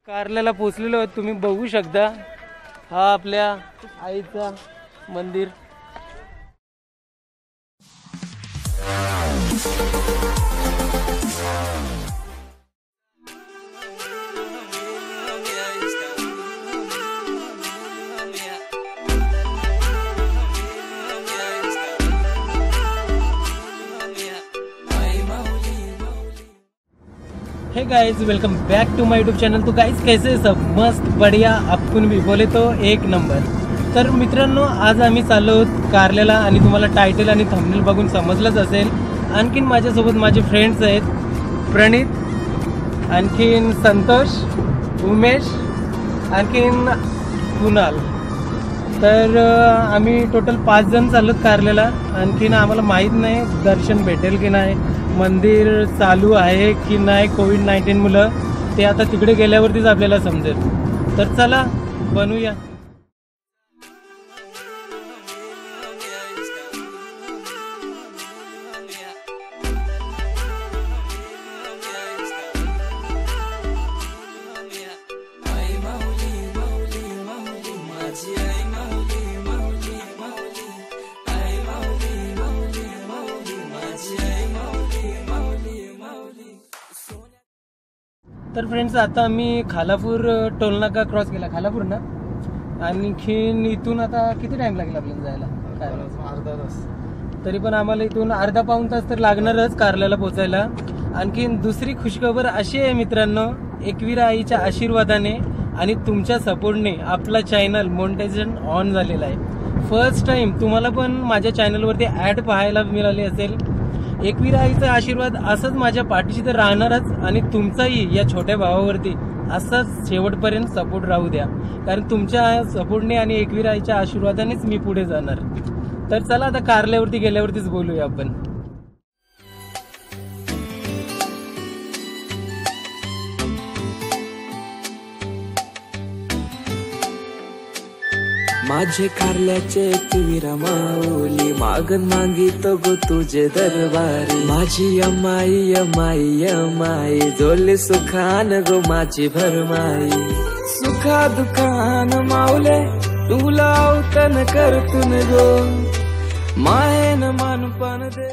कारल्याला पोचलेलो आहोत, तुम्ही बघू शकता. हा आपल्या आईचा मंदिर. Hey guys, welcome back to my YouTube channel. तो गाइस कैसे है सब? मस्त बढ़िया. आपण भी बोले तो एक नंबर. तर मित्रांनो, आज आम्ही चाललो आहोत कारल्याला आणि तुम्हाला टायटल आणि थंबनेल बघून समजलंच असेल. आणखीन माझ्यासोबत माझे फ्रेंड्स आहेत, प्रणित, आणखीन संतोष, उमेश, आणखीन कुणाल. तर आम्ही टोटल 5 जण चाललोत कारल्याला. आणखीन आम्हाला माहीत नाही दर्शन भेटेल की नाही, मंदिर चालू आहे की नाही कोविड-19 मुलं. ते आता तिकडे गेल्यावरतीच आपल्याला समजेल. तर चला बनूया. तर फ्रेंड्स, आता आम्ही खालापूर टोल नाका क्रॉस केला, खालापूर ना. आणखीन इथून आता किती टाइम लागेल आपल्याला जायला? काय अर्धा तास. तरी पण आम्हाला इथून अर्धा पाऊण तास तर लागणारच कारल्याला पोचायला. आणखीन दुसरी खुशखबर अशी आहे मित्रांनो, एकविरा आईच्या आशीर्वादाने आणि तुमच्या सपोर्टने आपला चॅनल मोनेटायझेशन ऑन झालेला आहे. फर्स्ट टाइम तुम्हाला पण माझ्या चॅनलवरती ॲड पाहायला मिळाली असेल. एकविरा आईचा आशीर्वाद असंच माझ्या पाठीशी तर राहणारच आणि तुमचाही या छोट्या भावावरती असाच शेवटपर्यंत सपोर्ट राहू द्या. कारण तुमच्या सपोर्टने आणि एकविरा आईच्या आशीर्वादानेच मी पुढे जाणार. तर चला आता कारल्यावरती गेल्यावरतीच बोलूया आपण. माझे कारल्याचे एकविरा माऊली, मागन मागितो गो तुझे दरबारी. माझी अमाई अमाई अमाई, जोले सुखान गो माझी भरमाई. सुखा दुखान माऊले तुला अवतन करतून गो, मायन मानपण दे.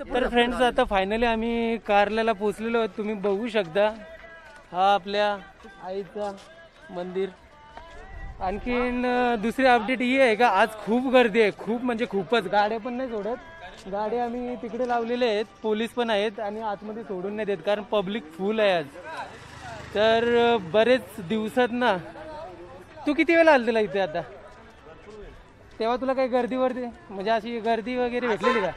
तर फ्रेंड्स, आता फायनली आम्ही कारल्याला पोचलेलो आहोत, तुम्ही बघू शकता. हा आपल्या आईचा मंदिर. आणखीन दुसरी अपडेट ही आहे का, आज खूप गर्दी आहे, खूप म्हणजे खूपच. गाड्या पण नाही सोडत. गाड्या आम्ही तिकडे लावलेले आहेत, पोलीस पण आहेत आणि आतमध्ये सोडून नाही देत कारण पब्लिक फुल आहे आज. तर बरेच दिवसात ना. तू किती वेळा आला इथे आता? तेव्हा तुला काही गर्दीवरती म्हणजे अशी गर्दी वगैरे भेटलेली का?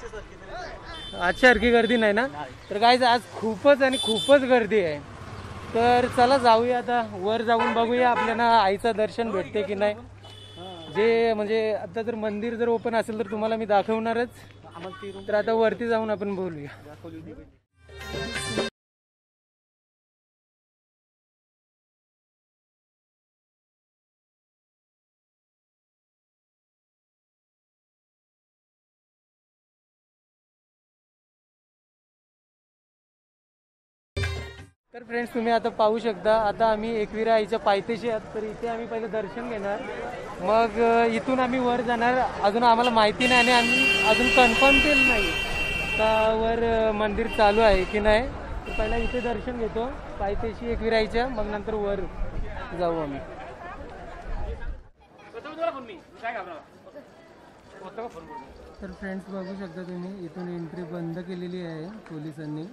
आजसारखी गर्दी नाही ना. तर गाईज, आज खूपच आणि खूपच गर्दी आहे. तर चला जाऊया आता वर, जाऊन बघूया आपल्याला आईचं दर्शन भेटते की नाही. जे म्हणजे आता जर मंदिर जर ओपन असेल तर तुम्हाला मी दाखवणारच. तर आता वरती जाऊन आपण बोलूया. तर फ्रेंड्स, तुम्ही आता पाहू शकता, आता आम्ही एकविरा आईच्या पायथ्याशी आहोत. तर इथे आम्ही पहिले दर्शन घेणार, मग इथून आम्ही वर जाणार. अजून आम्हाला माहिती नाही आणि आम्ही अजून कन्फर्म केलं नाही का वर मंदिर चालू आहे की नाही. तर पहिला इथे दर्शन घेतो पायथ्याशी एकविरा आईच्या, मग नंतर वर जाऊ आम्ही. तर फ्रेंड्स, बघू शकता तुम्ही, इथून एंट्री बंद केलेली आहे पोलिसांनी.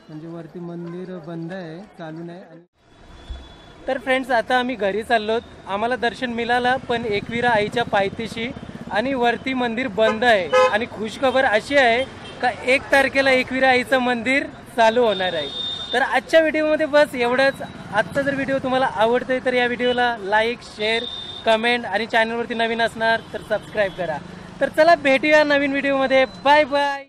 म्हणजे वरती मंदिर बंद आहे, चालू नाही. तर फ्रेंड्स, आता आम्ही घरी चाललोत. आम्हाला दर्शन मिळालं पण एकविरा आईच्या पायथ्याशी, आणि वरती मंदिर बंद आहे. आणि खुशखबर अशी आहे का 1 तारखेला एकविरा आईचं मंदिर चालू होणार आहे. तर आजच्या व्हिडिओमध्ये बस एवढंच. आजचा जर व्हिडिओ तुम्हाला आवडतोय तर या व्हिडिओला लाईक, शेअर, कमेंट आणि चॅनलवरती नवीन असणार तर सबस्क्राईब करा. तर चला भेटूया नवीन व्हिडिओमध्ये. Bye bye.